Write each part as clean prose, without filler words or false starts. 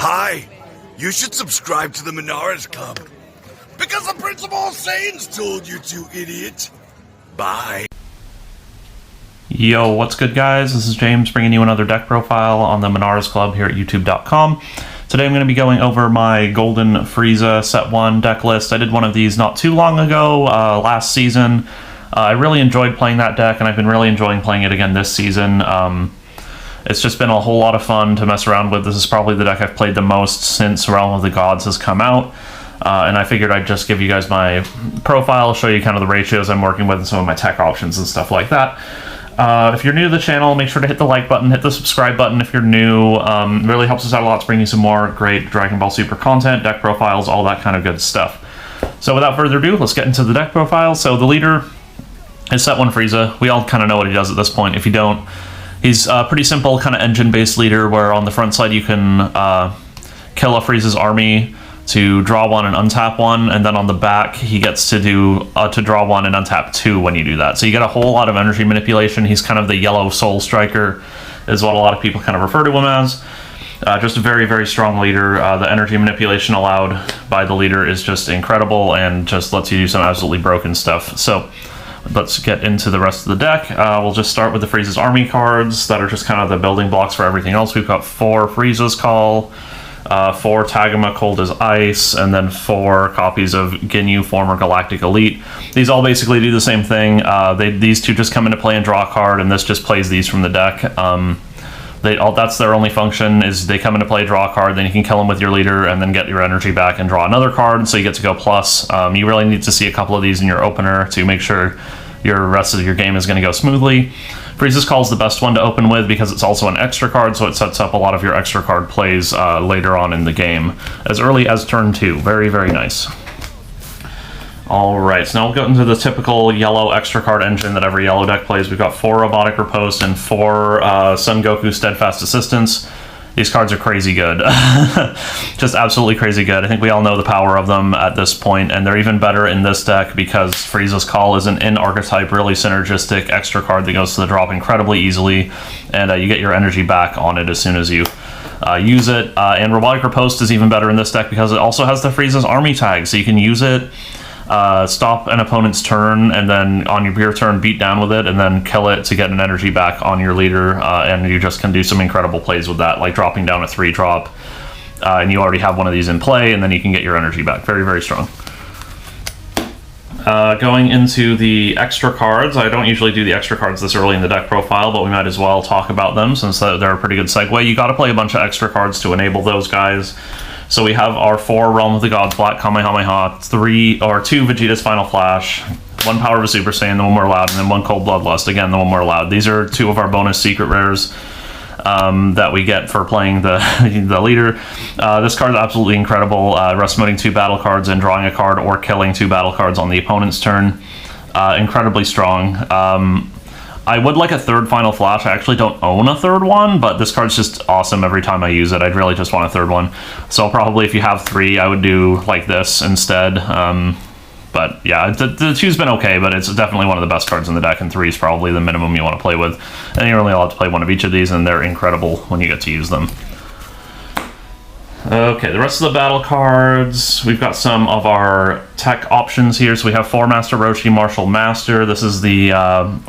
Hi, you should subscribe to the Monaresclub. Because the Principal of Saiyans told you to, idiot. Bye. Yo, what's good guys? This is James bringing you another deck profile on the Monaresclub here at youtube.com. Today I'm going to be going over my Golden Frieza Set 1 deck list. I did one of these not too long ago, last season. I really enjoyed playing that deck, and I've been really enjoying playing it again this season. It's just been a whole lot of fun to mess around with. This is probably the deck I've played the most since Realm of the Gods has come out. And I figured I'd just give you guys my profile, show you kind of the ratios I'm working with and some of my tech options and stuff like that. If you're new to the channel, make sure to hit the like button, hit the subscribe button if you're new. It really helps us out a lot to bring you some more great Dragon Ball Super content, deck profiles, all that kind of good stuff. So without further ado, let's get into the deck profile. So the leader is Set 1 Frieza. We all kind of know what he does at this point. If you don't, he's a pretty simple kind of engine-based leader where on the front side you can kill a Frieza's army to draw one and untap one, and then on the back he gets to do to draw one and untap two when you do that. So you get a whole lot of energy manipulation. He's kind of the yellow soul striker is what a lot of people kind of refer to him as. Just a very, very strong leader. The energy manipulation allowed by the leader is just incredible and just lets you do some absolutely broken stuff. So let's get into the rest of the deck. We'll just start with the Frieza's army cards that are just kind of the building blocks for everything else. We've got 4 Frieza's Call, 4 Tagoma Cold as Ice, and then 4 copies of Ginyu former Galactic Elite. These all basically do the same thing. These two just come into play and draw a card, and this just plays these from the deck. That's their only function, is they come into play, draw a card, then you can kill them with your leader, and then get your energy back and draw another card, so you get to go plus. You really need to see a couple of these in your opener to make sure your rest of your game is going to go smoothly. Frieza's Call is the best one to open with because it's also an extra card, so it sets up a lot of your extra card plays later on in the game, as early as turn 2. Very, very nice. Alright, so now we'll go into the typical yellow extra card engine that every yellow deck plays. We've got 4 Robotic Riposte and 4 Son Goku Steadfast Assistance. These cards are crazy good. Just absolutely crazy good. I think we all know the power of them at this point, and they're even better in this deck because Frieza's Call is an in-archetype, really synergistic extra card that goes to the drop incredibly easily, and you get your energy back on it as soon as you use it. And Robotic Riposte is even better in this deck because it also has the Frieza's Army tag, so you can use it, stop an opponent's turn, and then on your turn beat down with it, and then kill it to get an energy back on your leader, and you just can do some incredible plays with that, like dropping down a 3-drop, and you already have one of these in play, and then you can get your energy back. Very, very strong. Going into the extra cards, I don't usually do the extra cards this early in the deck profile, but we might as well talk about them since they're a pretty good segue. You got to play a bunch of extra cards to enable those guys. So we have our 4 Realm of the Gods Black Kamehameha, 2 Vegeta's Final Flash, 1 Power of a Super Saiyan, the one we're allowed, and then 1 Cold Bloodlust, again, the one we're allowed. These are 2 of our bonus secret rares that we get for playing the leader. This card is absolutely incredible. Rest moding 2 battle cards and drawing a card or killing 2 battle cards on the opponent's turn. Incredibly strong. I would like a 3rd Final Flash. I actually don't own a 3rd one, but this card's just awesome every time I use it. I'd really just want a 3rd one. So probably if you have 3, I would do like this instead. But yeah, the 2's been okay, but it's definitely one of the best cards in the deck, and 3 is probably the minimum you want to play with. And you're only allowed to play 1 of each of these, and they're incredible when you get to use them. Okay, the rest of the battle cards, we've got some of our tech options here. So we have 4 Master Roshi Martial Master. This is the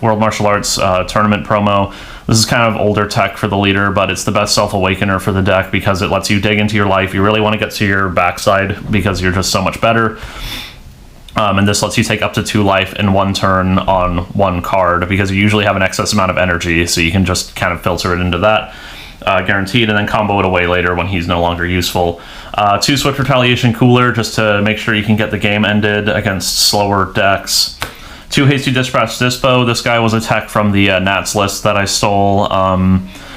World Martial Arts Tournament promo. This is kind of older tech for the leader, but it's the best Self-Awakener for the deck because it lets you dig into your life. You really want to get to your backside because you're just so much better. And this lets you take up to 2 life in 1 turn on 1 card because you usually have an excess amount of energy, so you can just kind of filter it into that. Guaranteed, and then combo it away later when he's no longer useful. 2 Swift Retaliation Cooler, just to make sure you can get the game ended against slower decks. 2 Hasty Dispatch Dispo. This guy was a tech from the Nats list that I stole.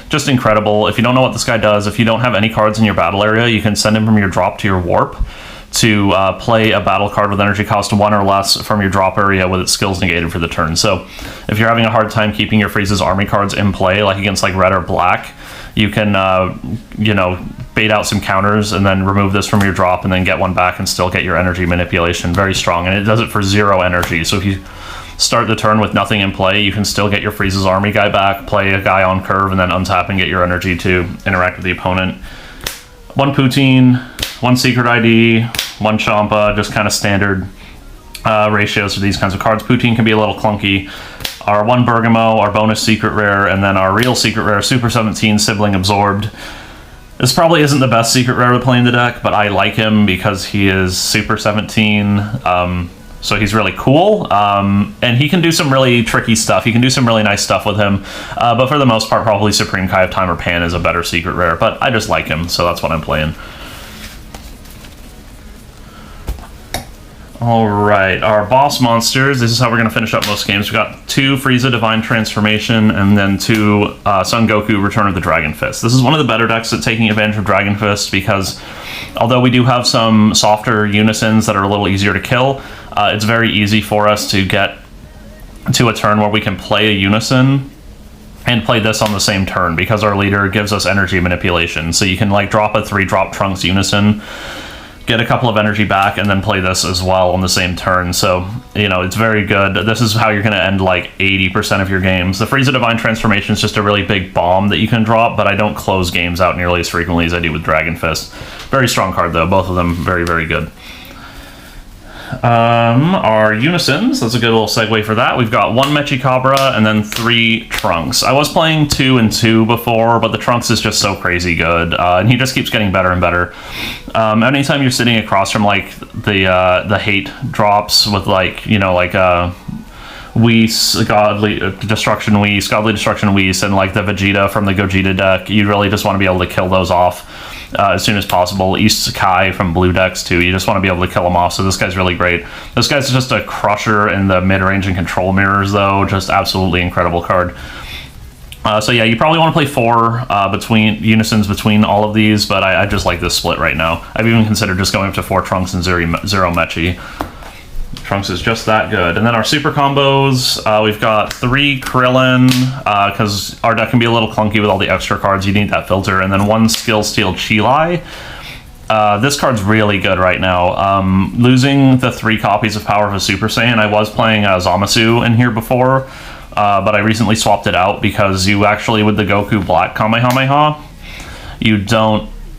Just incredible. If you don't know what this guy does, if you don't have any cards in your battle area, you can send him from your drop to your warp to play a battle card with energy cost 1 or less from your drop area with its skills negated for the turn. So if you're having a hard time keeping your Frieza's army cards in play, like against like red or black, you can, you know, bait out some counters and then remove this from your drop and then get 1 back and still get your energy manipulation. Very strong, and it does it for 0 energy. So if you start the turn with nothing in play, you can still get your Frieza's army guy back, play a guy on curve, and then untap and get your energy to interact with the opponent. 1 Poutine, 1 Secret ID, 1 Champa, just kind of standard ratios for these kinds of cards. Poutine can be a little clunky. Our 1 Bergamo, our bonus secret rare, and then our real secret rare, Super 17, Sibling Absorbed. This probably isn't the best secret rare to play in the deck, but I like him because he is Super 17, so he's really cool, and he can do some really tricky stuff. You can do some really nice stuff with him, but for the most part, probably Supreme Kai of Time or Pan is a better secret rare, but I just like him, so that's what I'm playing. Alright, our boss monsters, this is how we're going to finish up most games. We've got 2 Frieza Divine Transformation, and then 2 Son Goku Return of the Dragon Fist. This is one of the better decks at taking advantage of Dragon Fist, because although we do have some softer unisons that are a little easier to kill, it's very easy for us to get to a turn where we can play a unison and play this on the same turn, because our leader gives us energy manipulation. So you can like drop a 3-drop Trunks unison, get a couple of energy back, and then play this as well on the same turn. So, you know, it's very good. This is how you're going to end like 80% of your games. The Frieza Divine Transformation is just a really big bomb that you can drop, but I don't close games out nearly as frequently as I do with Dragon Fist. Very strong card though, both of them very, very good. Our unisons, that's a good little segue for that. We've got 1 Mechikabra and then 3 Trunks. I was playing 2 and 2 before, but the Trunks is just so crazy good, and he just keeps getting better and better. Anytime you're sitting across from like the hate drops with like, you know, like Whis, Godly Destruction Whis, Godly Destruction Whis, and like the Vegeta from the Gogeta deck, you really just want to be able to kill those off as soon as possible. East Kai from blue decks too, you just want to be able to kill them off, so this guy's really great. This guy's just a crusher in the mid-range and control mirrors though, just absolutely incredible card. So yeah, you probably want to play 4 between unisons between all of these, but I just like this split right now. I've even considered just going up to 4 Trunks and 0 Mechi. Trunks is just that good. And then our super combos, we've got 3 Krillin, because our deck can be a little clunky with all the extra cards. You need that filter. And then 1 Skill Steal Chilai. This card's really good right now. Losing the 3 copies of Power of a Super Saiyan, I was playing Zamasu in here before, but I recently swapped it out because you actually, with the Goku Black Kamehameha,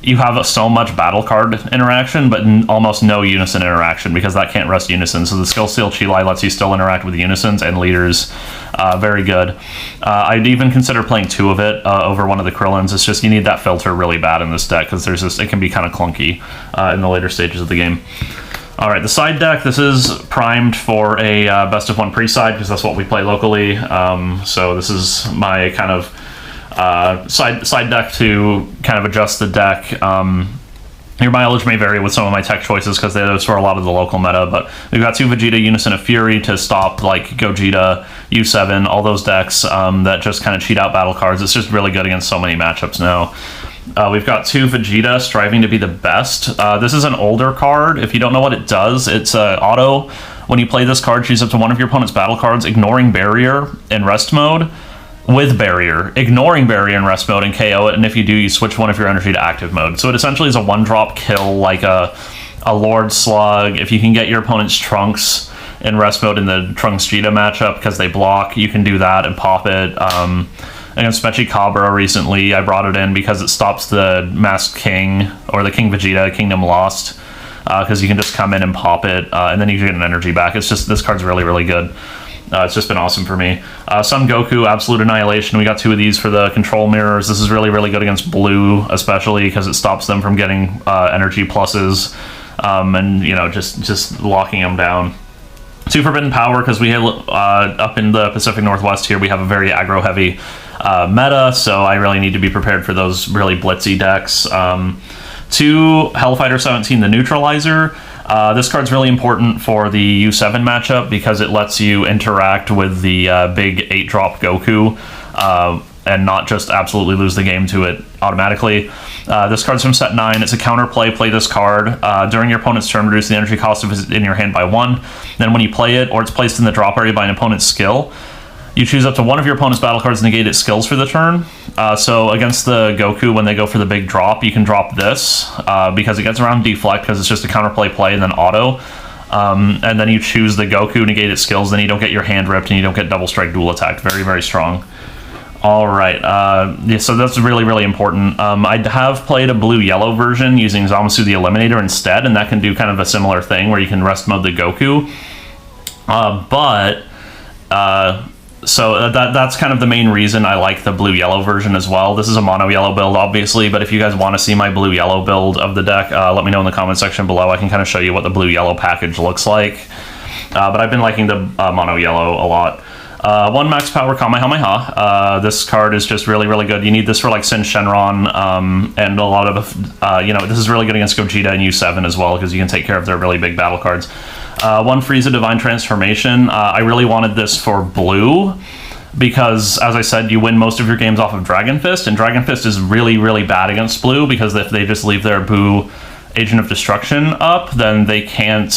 you have so much battle card interaction, but almost no unison interaction, because that can't rest unison. So the Skill Steal Chilai lets you still interact with unisons and leaders. Very good. I'd even consider playing 2 of it over one of the Krillins. It's just you need that filter really bad in this deck, because it can be kind of clunky in the later stages of the game. Alright, the side deck, this is primed for a best of 1 pre-side, because that's what we play locally. So this is my kind of side deck to kind of adjust the deck. Your mileage may vary with some of my tech choices, because those for a lot of the local meta, but we've got 2 Vegeta Unison of Fury to stop like Gogeta, U7, all those decks that just kind of cheat out battle cards. It's just really good against so many matchups now. We've got 2 Vegeta Striving to be the Best. This is an older card. If you don't know what it does, it's auto. When you play this card, choose up to one of your opponent's battle cards, ignoring Barrier in rest mode, with Barrier, ignoring Barrier in rest mode, and KO it, and if you do, you switch one of your energy to active mode. So it essentially is a 1-drop kill, like a Lord Slug. If you can get your opponent's Trunks in rest mode in the Trunks-Vegeta matchup, because they block, you can do that and pop it. Against Mechikabra recently, I brought it in because it stops the Masked King, or the King Vegeta, Kingdom Lost, because you can just come in and pop it, and then you get an energy back. It's just, this card's really, really good. It's just been awesome for me. Son Goku, Absolute Annihilation. We got 2 of these for the control mirrors. This is really, really good against blue, especially because it stops them from getting energy pluses, and, you know, just locking them down. 2 Forbidden Power, because we have, up in the Pacific Northwest here, we have a very aggro-heavy meta, so I really need to be prepared for those really blitzy decks. 2 Hellfighter 17, the Neutralizer. This card's really important for the U7 matchup, because it lets you interact with the big 8-drop Goku, and not just absolutely lose the game to it automatically. This card's from set 9. It's a counterplay. Play this card. During your opponent's turn, reduce the energy cost of it in your hand by 1. Then when you play it, or it's placed in the drop area by an opponent's skill, you choose up to one of your opponent's battle cards to negate its skills for the turn. So against the Goku, when they go for the big drop, you can drop this, because it gets around Deflect, because it's just a counterplay play and then auto. And then you choose the Goku, negate its skills, then you don't get your hand ripped and you don't get double strike dual attack. Very, very strong. All right, yeah, so that's really, really important. I have played a blue-yellow version using Zamasu the Eliminator instead, and that can do kind of a similar thing where you can rest mode the Goku. So that's kind of the main reason I like the blue-yellow version as well. This is a mono-yellow build, obviously, but if you guys want to see my blue-yellow build of the deck, let me know in the comment section below. I can kind of show you what the blue-yellow package looks like. But I've been liking the mono-yellow a lot. 1 max power Kamehameha. This card is just really, really good. You need this for like Sin Shenron, and a lot of, this is really good against Gogeta and U7 as well, because you can take care of their really big battle cards. 1 Frieza Divine Transformation. I really wanted this for blue, because, as I said, you win most of your games off of Dragon Fist, and Dragon Fist is really, really bad against blue, because if they just leave their Boo Agent of Destruction up, then they can't,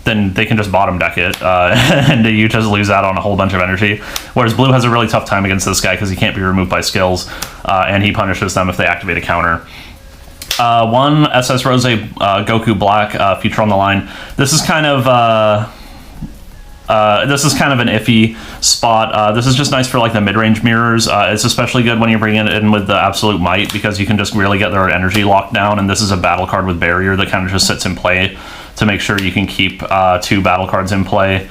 then they can just bottom deck it, and you just lose out on a whole bunch of energy. Whereas blue has a really tough time against this guy because he can't be removed by skills, and he punishes them if they activate a counter. 1 SS Rose Goku Black, Future on the Line. This is kind of an iffy spot. This is just nice for like the mid-range mirrors. It's especially good when you're bringing it in with the Absolute Might, because you can just really get their energy locked down, and this is a battle card with barrier that kind of just sits in play to make sure you can keep 2 battle cards in play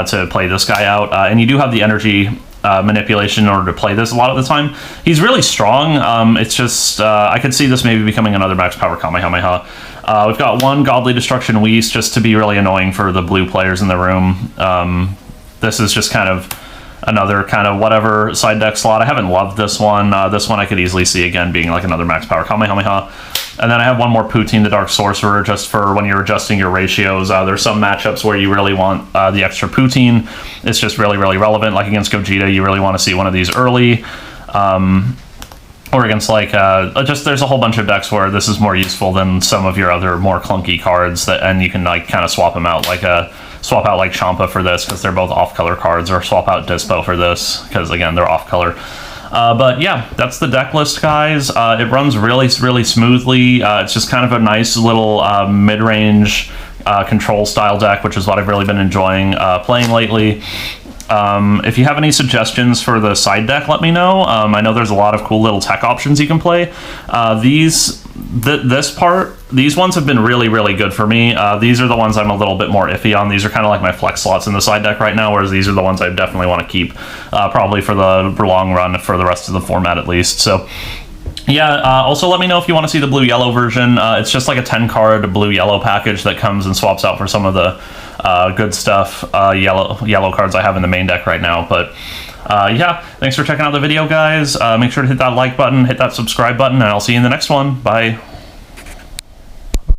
to play this guy out. And you do have the energy manipulation in order to play this a lot of the time. He's really strong. It's just, I could see this maybe becoming another max power Kamehameha. We've got 1 Godly Destruction Whis, just to be really annoying for the blue players in the room. This is just kind of another kind of whatever side deck slot. I haven't loved this one. This one I could easily see again being like another max power Kamehameha. And then I have 1 more Poutine the Dark Sorcerer, just for when you're adjusting your ratios. There's some matchups where you really want the extra Poutine. It's just really, really relevant. Like against Gogeta, you really want to see one of these early. Or against like, there's a whole bunch of decks where this is more useful than some of your other more clunky cards, and you can like kind of swap them out, like swap out like Champa for this, because they're both off-color cards, or swap out Dispo for this, because again, they're off-color. But yeah, that's the deck list, guys. It runs really, really smoothly. It's just kind of a nice little mid-range control style deck, which is what I've really been enjoying playing lately. If you have any suggestions for the side deck, let me know. I know there's a lot of cool little tech options you can play. These ones have been really, really good for me. These are the ones I'm a little bit more iffy on. These are kind of like my flex slots in the side deck right now, whereas these are the ones I definitely want to keep, probably for the long run, for the rest of the format at least. So yeah, also let me know if you want to see the blue-yellow version. It's just like a 10-card blue-yellow package that comes and swaps out for some of the good stuff, yellow cards I have in the main deck right now. But yeah, thanks for checking out the video, guys. Make sure to hit that like button, hit that subscribe button, and I'll see you in the next one. Bye.